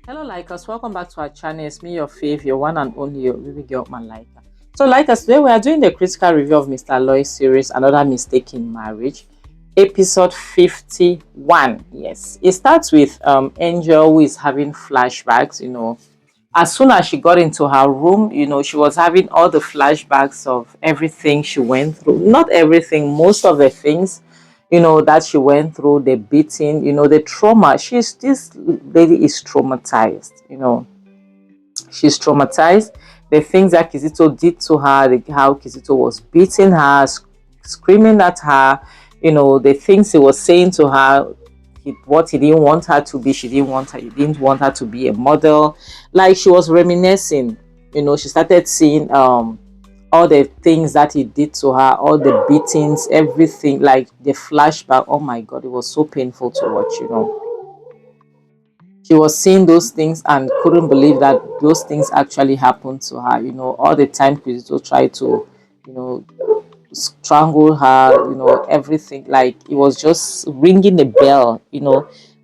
Hello, Likers. Welcome back to our channel. It's me, your fave, your one and only, your baby girl, man, Liker. So, Likers, today we are doing the critical review of Mr. Aloy series, Another Mistake in Marriage, episode 51. Yes, it starts with Angel, who is having flashbacks. As soon as she got into her room, she was having all the flashbacks of everything she went through. Not everything, most of the things that she went through, the beating, the trauma. This lady is traumatized. She's traumatized. The things that Kizito did to her, how Kizito was beating her, screaming at her, the things he was saying to her, what he didn't want her to be. He didn't want her to be a model. Like, she was reminiscing. She started seeing all the things that he did to her, all the beatings, everything, like the flashback. Oh my god, it was so painful to watch. She was seeing those things and couldn't believe that those things actually happened to her. All the time Kizito tried to, you know, strangle her, everything. Like, it was just ringing the bell.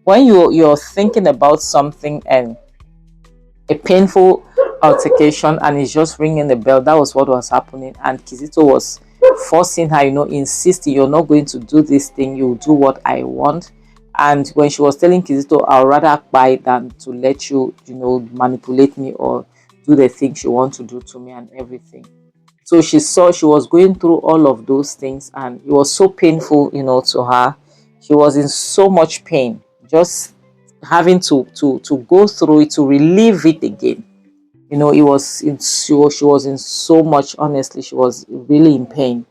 When you're thinking about something and a painful altercation and it's just ringing the bell. That was what was happening, and Kizito was forcing her, insisting, you're not going to do this thing, you do what I want. And when she was telling Kizito, I'll rather buy than to let you, manipulate me or do the things you want to do to me and everything. So she saw she was going through all of those things, and it was so painful, to her. She was in so much pain, just having to go through it, to relive it again. It was in she was in so much, honestly, she was really in pain.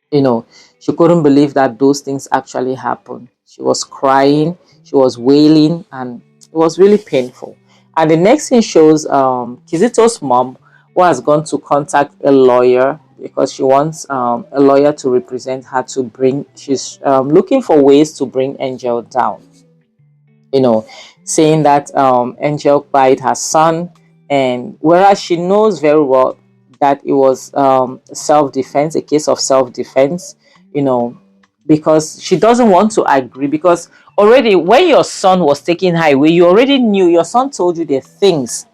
She couldn't believe that those things actually happened. She was crying, she was wailing, and it was really painful. And the next thing shows Kizito's mom, who has gone to contact a lawyer because she wants a lawyer to represent her, to bring, she's looking for ways to bring Angel down, saying that Angel bite her son, and whereas she knows very well that it was self-defense, a case of self-defense, you know, because she doesn't want to agree. Because already when your son was taking her away, you already knew, your son told you the things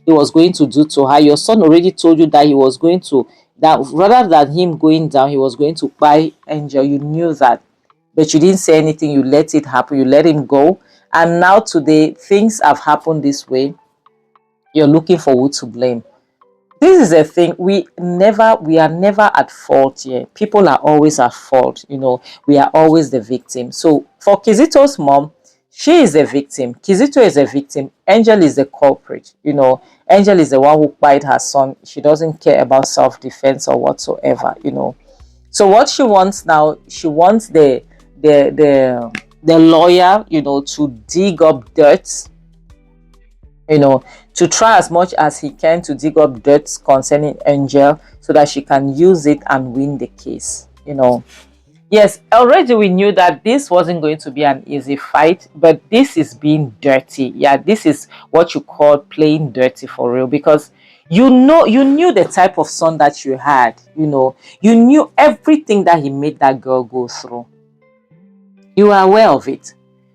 he was going to do to her. Your son already told you that he was going to, that rather than him going down, he was going to buy Angel. You knew that, but you didn't say anything. You let it happen, you let him go. And now today things have happened this way. You're looking for who to blame. This is a thing, we are never at fault here. People are always at fault. We are always the victim. So for Kizito's mom, she is a victim, Kizito is a victim, Angel is the culprit. Angel is the one who bite her son. She doesn't care about self-defense or whatsoever. So what she wants now, she wants the lawyer, to dig up dirt, to try as much as he can to dig up dirt concerning Angel, so that she can use it and win the case. Yes, already we knew that this wasn't going to be an easy fight, but this is being dirty. Yeah, this is what you call playing dirty for real, because you knew the type of son that you had. You knew everything that he made that girl go through. You are aware of it.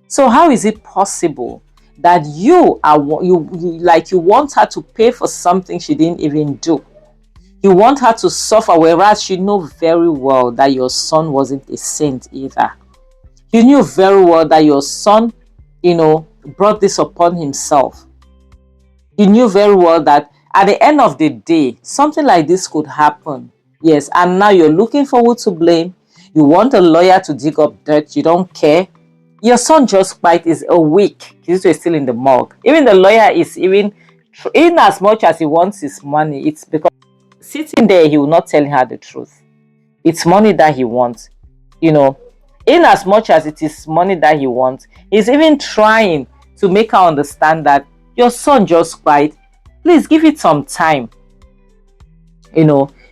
So how is it possible that you want her to pay for something she didn't even do? You want her to suffer, whereas you know very well that your son wasn't a saint either. You knew very well that your son, brought this upon himself. You knew very well that at the end of the day, something like this could happen. Yes, and now you're looking for who to blame. You want a lawyer to dig up dirt. You don't care. Your son just bite is a week. He's still in the morgue. Even the lawyer is even, in as much as he wants his money, it's because sitting there, he will not tell her the truth. It's money that he wants. In as much as it is money that he wants, he's even trying to make her understand that your son just bite. Please give it some time,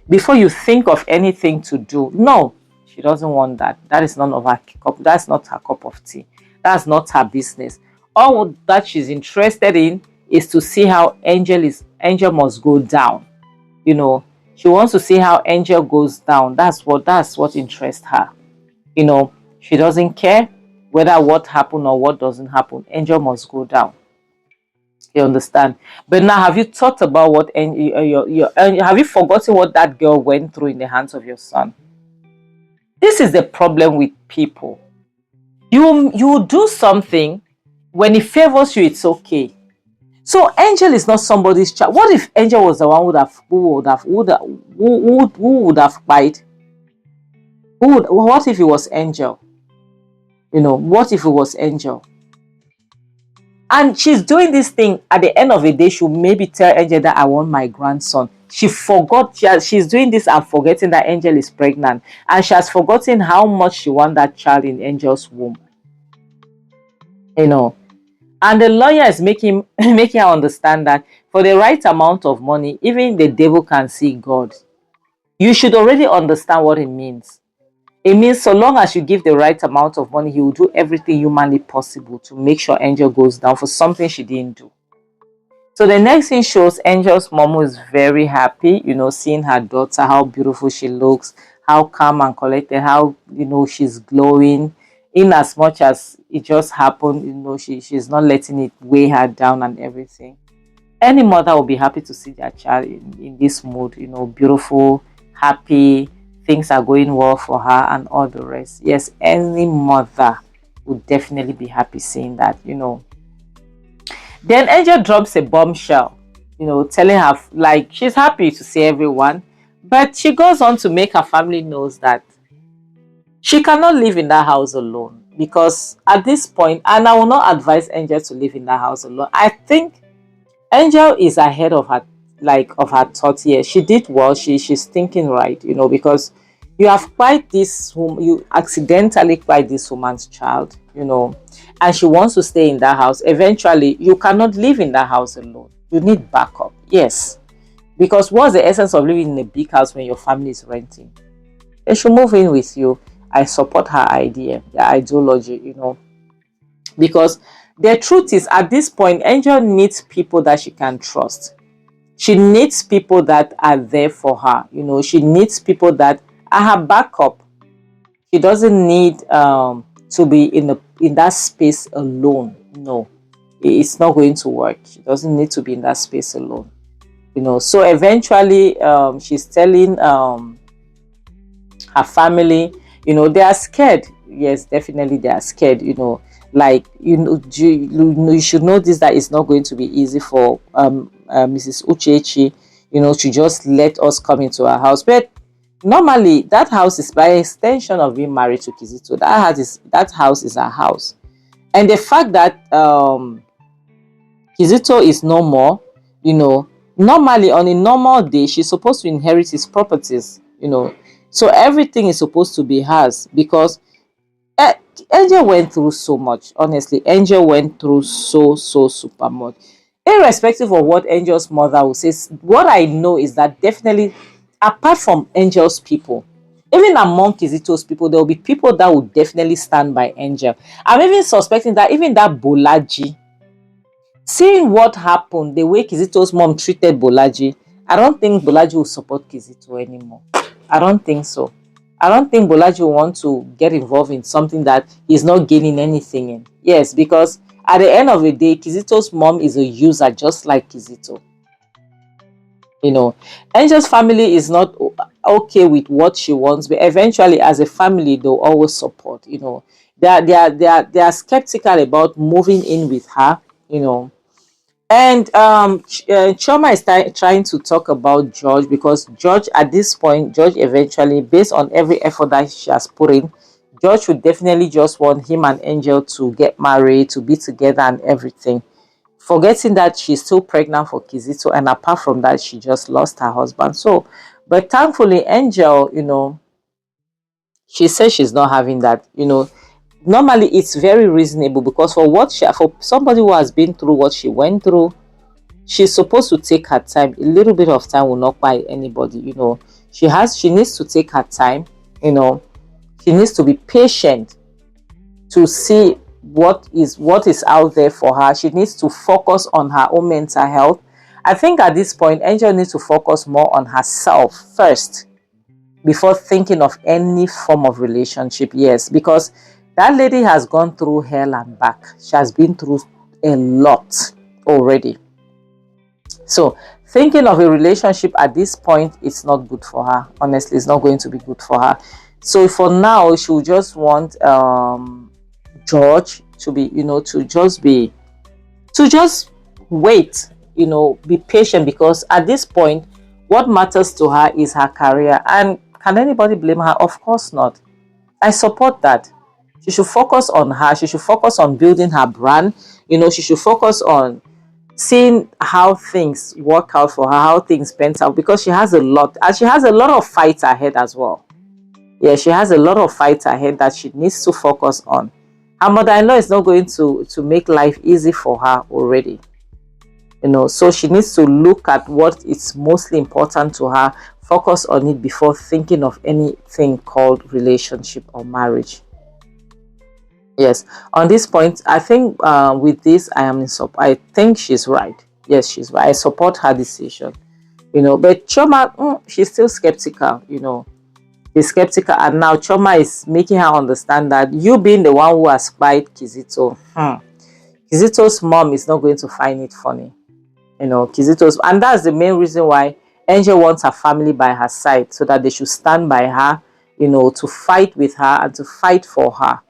before you think of anything to do. No, she doesn't want that. That is none of her cup. That's not her cup of tea. That's not her business. All that she's interested in is to see how Angel must go down. She wants to see how Angel goes down. That's what interests her. She doesn't care whether what happened or what doesn't happen. Angel must go down. You understand? But now, have you thought about what have you forgotten what that girl went through in the hands of your son? This is the problem with people. You do something, when it favors you, it's okay. So Angel is not somebody's child. What if Angel was the one who would have fight? What if it was Angel? What if it was Angel? And she's doing this thing. At the end of the day, she'll maybe tell Angel that I want my grandson. She forgot, she's doing this and forgetting that Angel is pregnant. And she has forgotten how much she wants that child in Angel's womb. And the lawyer is making making her understand that for the right amount of money, even the devil can see God. You should already understand what it means. It means so long as you give the right amount of money, he will do everything humanly possible to make sure Angel goes down for something she didn't do. So the next thing shows Angel's mom, who is very happy, seeing her daughter, how beautiful she looks, how calm and collected, how, she's glowing. In as much as it just happened, she's not letting it weigh her down and everything. Any mother will be happy to see their child in this mood, beautiful, happy, things are going well for her and all the rest. Yes, any mother would definitely be happy seeing that. Then Angel drops a bombshell, telling her like she's happy to see everyone, but she goes on to make her family knows that she cannot live in that house alone, because at this point, and I will not advise Angel to live in that house alone. I think Angel is ahead of her, of her thought here. She did well. She's thinking right, because you have quite this you accidentally quite this woman's child, and she wants to stay in that house. Eventually, you cannot live in that house alone. You need backup. Yes. Because what's the essence of living in a big house when your family is renting? They should move in with you. I support her idea, the ideology, because the truth is, at this point, Angel needs people that she can trust. She needs people that are there for her. She needs people that are her backup. She doesn't need to be in that space alone. No, it's not going to work. She doesn't need to be in that space alone. So eventually, she's telling her family, they are scared. Yes, definitely they are scared. You should know this, that it's not going to be easy for Mrs. Uchechi, to just let us come into her house. But normally that house is by extension of being married to Kizito. That house is her house. And the fact that Kizito is no more, normally on a normal day, she's supposed to inherit his properties, so everything is supposed to be hers, because Angel went through so much. Honestly, Angel went through so super much. Irrespective of what Angel's mother will say, what I know is that definitely, apart from Angel's people, even among Kizito's people, there will be people that will definitely stand by Angel. I'm even suspecting that even that Bolaji, seeing what happened, the way Kizito's mom treated Bolaji, I don't think Bolaji will support Kizito anymore. I don't think so. I don't think Bolaji will want to get involved in something that he's not gaining anything in. Yes, because at the end of the day, Kizito's mom is a user just like Kizito. Angel's family is not okay with what she wants, but eventually, as a family, they'll always support. They are skeptical about moving in with her. And Chioma is trying to talk about George, because George, at this point, George eventually, based on every effort that she has put in, George would definitely just want him and Angel to get married, to be together and everything. Forgetting that she's still pregnant for Kizito, and apart from that, she just lost her husband. So, but thankfully, Angel, she says she's not having that, Normally, it's very reasonable, because for somebody who has been through what she went through, she's supposed to take her time. A little bit of time will not buy anybody. She needs to take her time. She needs to be patient to see what is out there for her. She needs to focus on her own mental health. I think at this point, Angel needs to focus more on herself first before thinking of any form of relationship. Yes, because that lady has gone through hell and back. She has been through a lot. already. So thinking of a relationship at this point, it's not good for her. Honestly, it's not going to be good for her. So for now, she will just want George to be, to just wait, be patient, because at this point, what matters to her is her career. And can anybody blame her? Of course not. I support that. She should focus on her. She should focus on building her brand. She should focus on seeing how things work out for her, how things pan out, because she has a lot, and she has a lot of fights ahead as well. Yeah, she has a lot of fights ahead that she needs to focus on. Her mother-in-law is not going to make life easy for her already. So she needs to look at what is mostly important to her, focus on it before thinking of anything called relationship or marriage. Yes, on this point, I think with this, I think she's right. Yes, she's right. I support her decision. But Choma, she's still skeptical. She's skeptical, and now Choma is making her understand that you being the one who has spied Kizito, Kizito's mom is not going to find it funny. Kizito's, and that's the main reason why Angel wants her family by her side, so that they should stand by her, to fight with her and to fight for her.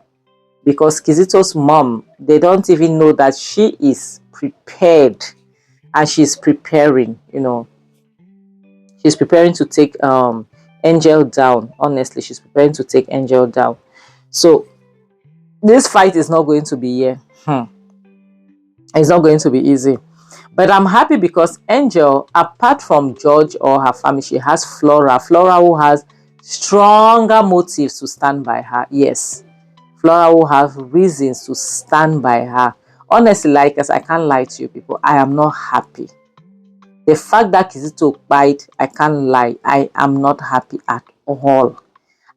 Because Kizito's mom, they don't even know that she is prepared, and she's preparing, she's preparing to take Angel down. Honestly, she's preparing to take Angel down. So this fight is not going to be here. It's not going to be easy. But I'm happy because Angel, apart from George or her family, she has Flora. Flora who has stronger motives to stand by her. Yes. Flora will have reasons to stand by her. Honestly, like us, I can't lie to you people. I am not happy. The fact that Kizito bite, I can't lie. I am not happy at all.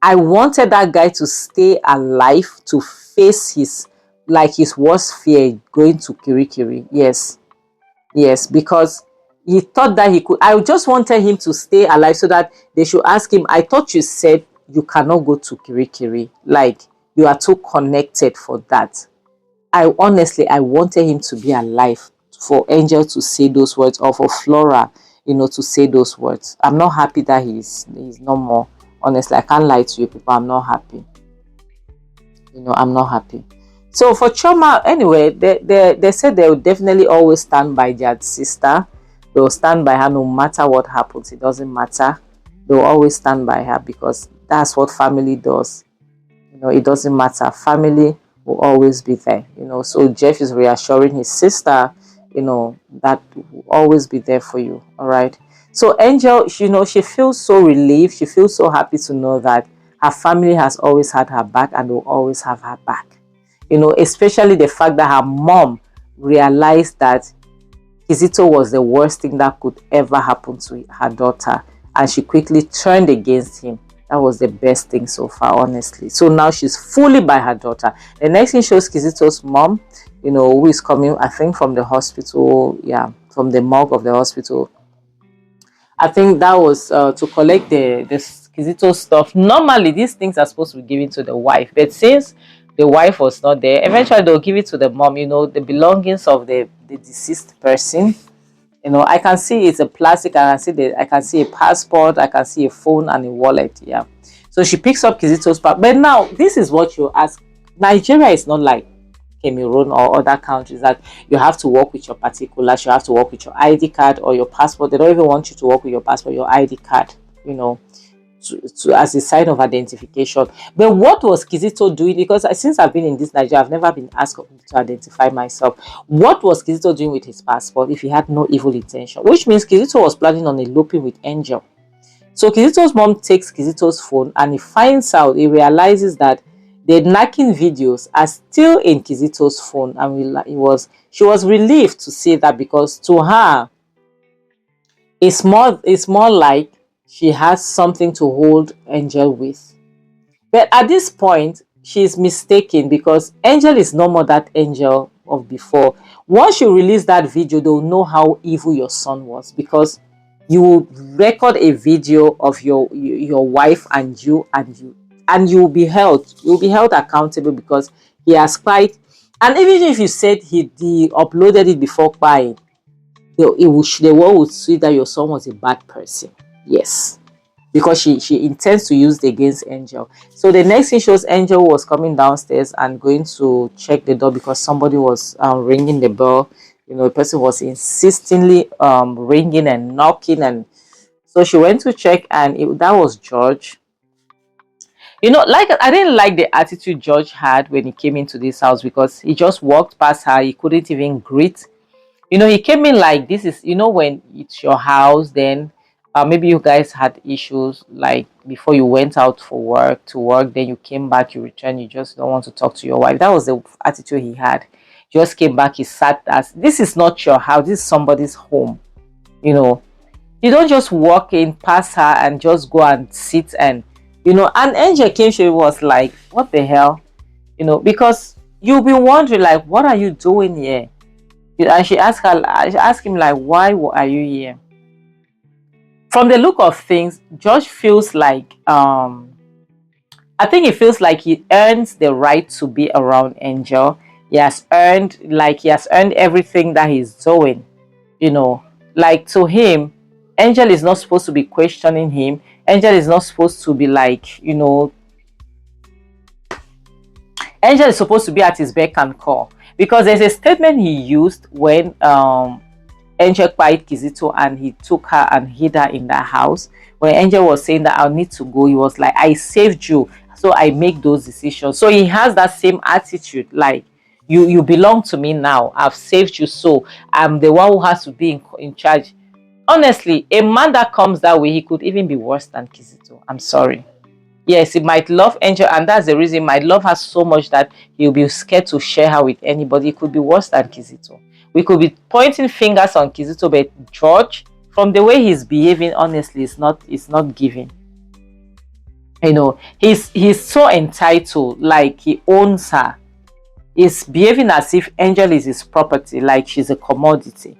I wanted that guy to stay alive to face his worst fear, going to Kirikiri. Yes, because he thought that he could. I just wanted him to stay alive so that they should ask him, I thought you said you cannot go to Kirikiri. Like, you are too connected for that. I wanted him to be alive for Angel to say those words, or for Flora, to say those words. I'm not happy that he's no more. Honestly, I can't lie to you people. I'm not happy. I'm not happy. So for Choma, anyway, they said they will definitely always stand by their sister. They will stand by her no matter what happens. It doesn't matter. They will always stand by her, because that's what family does. It doesn't matter. Family will always be there. So Jeff is reassuring his sister, that will always be there for you. All right. So Angel, she feels so relieved. She feels so happy to know that her family has always had her back and will always have her back. Especially the fact that her mom realized that Kizito was the worst thing that could ever happen to her daughter, and she quickly turned against him. That was the best thing so far, honestly. So now she's fully by her daughter. The next thing shows Kizito's mom, who is coming, I think, from the hospital. Yeah, from the morgue of the hospital. I think that was to collect the Kizito stuff. Normally, these things are supposed to be given to the wife, but since the wife was not there, eventually they'll give it to the mom, the belongings of the deceased person. I can see it's a plastic. I can see a passport. I can see a phone and a wallet. Yeah. So she picks up Kizito's passport. But now, this is what you ask. Nigeria is not like Cameroon or other countries that you have to work with your particulars. You have to work with your ID card or your passport. They don't even want you to work with your passport, your ID card, as a sign of identification. But what was Kizito doing? Because since I've been in this Nigeria, I've never been asked to identify myself. What was Kizito doing with his passport if he had no evil intention? Which means Kizito was planning on eloping with Angel. So Kizito's mom takes Kizito's phone, and he realizes that the knacking videos are still in Kizito's phone, and she was relieved to see that, because to her, it's more like she has something to hold Angel with. But at this point, she's mistaken, because Angel is no more that Angel of before. Once you release that video, they'll know how evil your son was, because you will record a video of your wife and you will be held accountable, because he has spied And even if you said he uploaded it before buying, the world would see that your son was a bad person. Yes, because she intends to use it against Angel. So the next thing shows Angel was coming downstairs and going to check the door because somebody was ringing the bell. You know, the person was insistently ringing and knocking, and so she went to check, and that was George. You know, like I didn't like the attitude George had when he came into this house because he just walked past her. He couldn't even greet. You know, he came in like this is, you know, when it's your house, then maybe you guys had issues like before you went out for work to work, then you came back, you returned, you just don't want to talk to your wife. That was the attitude he had. Just came back, he sat as this is not your house, this is somebody's home. You know, you don't just walk in past her and just go and sit and, you know. And Angel came, she was like, what the hell, you know, because you'll be wondering like, what are you doing here? And she asked him like, why are you here? From the look of things, George feels like I think he feels like he earns the right to be around Angel. He has earned everything that he's doing, you know. Like to him, Angel is not supposed to be questioning him. Angel is not supposed to be like, you know, Angel is supposed to be at his beck and call. Because there's a statement he used when Angel quiet Kizito and he took her and hid her in that house. When Angel was saying that I'll need to go, he was like, I saved you, so I make those decisions. So he has that same attitude, like you belong to me now. I've saved you, so I'm the one who has to be in charge. Honestly, a man that comes that way, he could even be worse than Kizito. I'm sorry. Yes, he might love Angel, and that's the reason he might love her so much that he'll be scared to share her with anybody. It could be worse than Kizito. We could be pointing fingers on Kizito, but George, from the way he's behaving, honestly, it's not giving. You know, he's so entitled, like he owns her. He's behaving as if Angel is his property, like she's a commodity.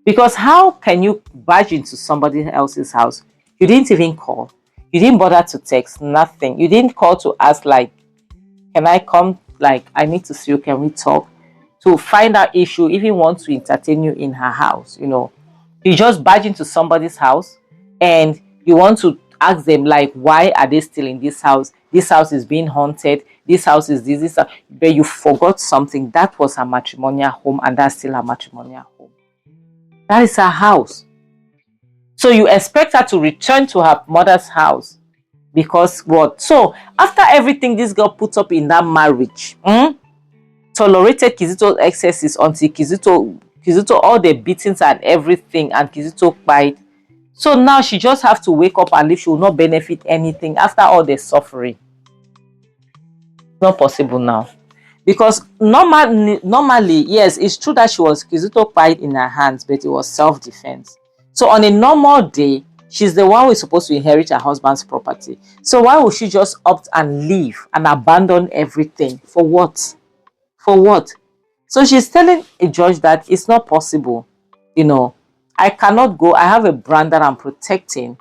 Because how can you barge into somebody else's house? You didn't even call. You didn't bother to text, nothing. You didn't call to ask, like, can I come? Like, I need to see you. Can we talk? To find out if she even want to entertain you in her house, you know. You just barge into somebody's house and you want to ask them, like, why are they still in this house? This house is being haunted. This house is this. But you forgot something. That was her matrimonial home, and that's still her matrimonial home. That is her house. So you expect her to return to her mother's house because what? So after everything this girl put up in that marriage, tolerated Kizito's excesses until Kizito all the beatings and everything, and Kizito cried. So now she just have to wake up and leave. She will not benefit anything after all the suffering. It's not possible now. Because normally, yes, it's true that Kizito cried in her hands, but it was self-defense. So on a normal day, she's the one who is supposed to inherit her husband's property. So why would she just opt and leave and abandon everything? For what? For what? So she's telling a judge that it's not possible. You know, I cannot go. I have a brand that I'm protecting.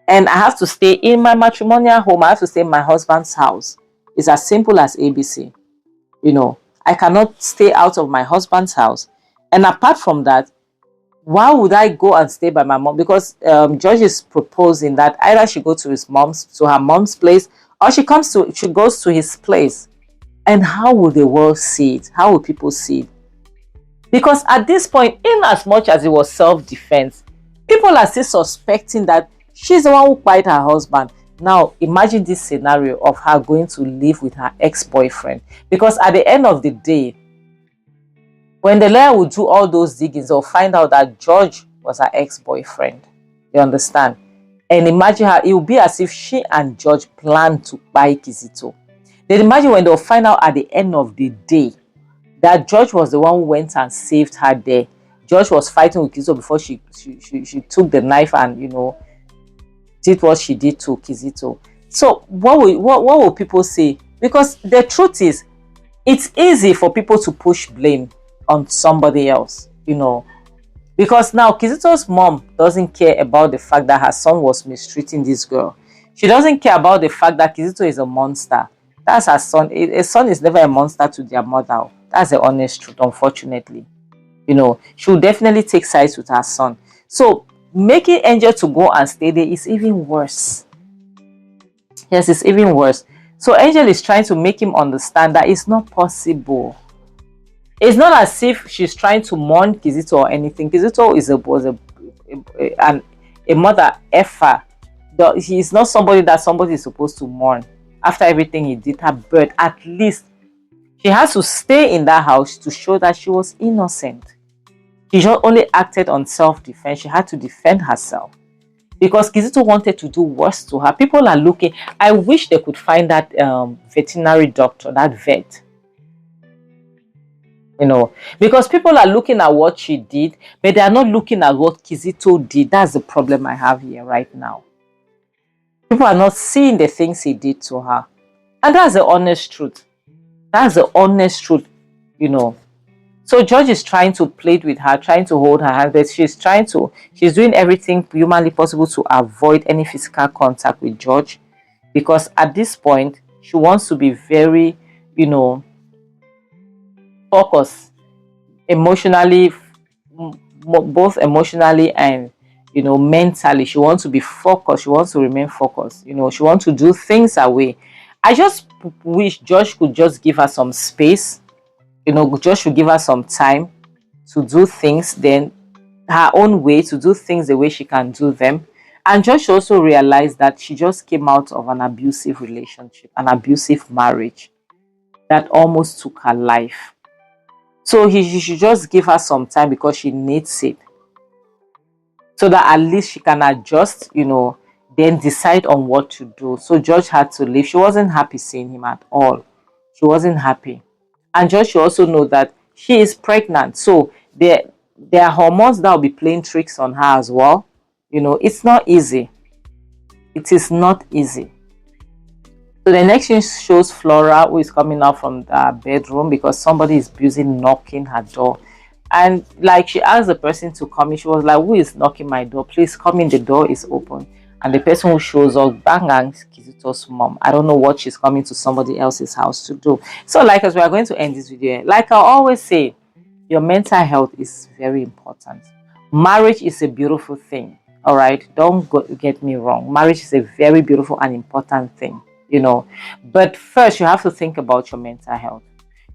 And I have to stay in my matrimonial home. I have to stay in my husband's house. It's as simple as ABC. You know, I cannot stay out of my husband's house. And apart from that, why would I go and stay by my mom? Because George is proposing that either she go to her mom's place, or she goes to his place. And how will the world see it? How will people see it? Because at this point, in as much as it was self-defense, people are still suspecting that she's the one who killed her husband. Now, imagine this scenario of her going to live with her ex-boyfriend. Because at the end of the day, when the lawyer will do all those diggings, they'll find out that George was her ex-boyfriend. You understand? And imagine how it will be as if she and George planned to buy Kizito. Then imagine when they'll find out at the end of the day that George was the one who went and saved her there. George was fighting with Kizito before she took the knife and, you know, did what she did to Kizito. So what will people say? Because the truth is, it's easy for people to push blame on somebody else, you know. Because now Kizito's mom doesn't care about the fact that her son was mistreating this girl. She doesn't care about the fact that Kizito is a monster. That's her son. A son is never a monster to their mother. That's the honest truth, unfortunately. You know, she'll definitely take sides with her son. So making Angel to go and stay there is even worse. Yes, it's even worse. So Angel is trying to make him understand that it's not possible. It's not as if she's trying to mourn Kizito or anything. Kizito a mother effer. He's not somebody that somebody is supposed to mourn after everything he did her, but at least she has to stay in that house to show that she was innocent. She just only acted on self-defense. She had to defend herself because Kizito wanted to do worse to her. People are looking. I wish they could find that veterinary doctor, that vet. You know, because people are looking at what she did, but they are not looking at what Kizito did. That's the problem I have here right now. People are not seeing the things he did to her. And that's the honest truth. That's the honest truth, you know. So George is trying to plead with her, trying to hold her hand, but she's doing everything humanly possible to avoid any physical contact with George. Because at this point, she wants to be very, you know, focused emotionally, both emotionally and, you know, mentally. She wants to be focused. She wants to remain focused. You know, she wants to do things her way. I just wish George could just give her some space. You know, George should give her some time to do things, then her own way, to do things the way she can do them. And George should also realize that she just came out of an abusive relationship, an abusive marriage that almost took her life. So he should just give her some time because she needs it. So that at least she can adjust, you know, then decide on what to do. So George had to leave. She wasn't happy seeing him at all. She wasn't happy. And George should also know that she is pregnant. So there are hormones that will be playing tricks on her as well. You know, it's not easy. It is not easy. So the next scene shows Flora, who is coming out from the bedroom because somebody is busy knocking her door. And like she asked the person to come in, she was like, who is knocking my door? Please come in, the door is open. And the person who shows up, bang, bang, Kizito's mom. I don't know what she's coming to somebody else's house to do. So like, as we are going to end this video, like I always say, your mental health is very important. Marriage is a beautiful thing. All right, don't get me wrong. Marriage is a very beautiful and important thing, you know. But first, you have to think about your mental health.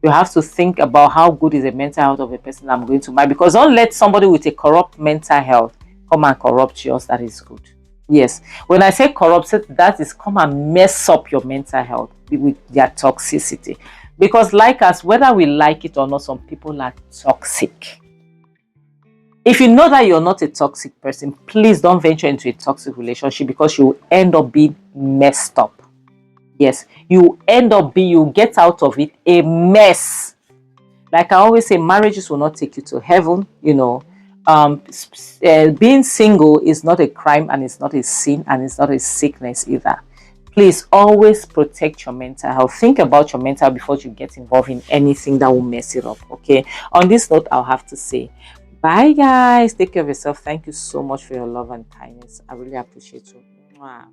You have to think about how good is the mental health of a person I'm going to marry. Because don't let somebody with a corrupt mental health come and corrupt yours. That is good. Yes. When I say corrupt, that is come and mess up your mental health with their toxicity. Because like us, whether we like it or not, some people are toxic. If you know that you're not a toxic person, please don't venture into a toxic relationship because you end up being messed up. Yes, you get out of it a mess. Like I always say, marriages will not take you to heaven. You know, being single is not a crime and it's not a sin and it's not a sickness either. Please always protect your mental health. Think about your mental health before you get involved in anything that will mess it up. Okay. On this note, I'll have to say, bye guys. Take care of yourself. Thank you so much for your love and kindness. I really appreciate you. Mwah.